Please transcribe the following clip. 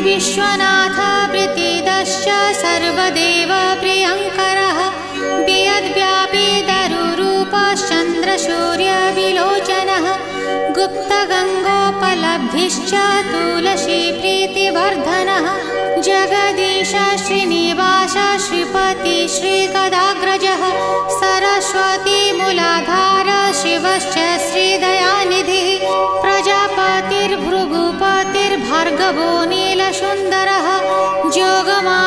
विश्वनाथ प्रीतिदश्च सर्वदेव प्रियङ्करः वियद्व्यापी दरुरूपश्चन्द्रसूर्यविलोचनः गुप्तगङ्गोपलब्धिश्च तुलसी प्रीतिवर्धनः जगदीश श्रीनिवास श्रीपति श्रीगदाग्रजः सरस्वती मूलाधार शिवश्च श्रीदयानिधिः प्रजापतिर्भृगुपतिर्भार्गवो नीलसुन्दरः जोगमा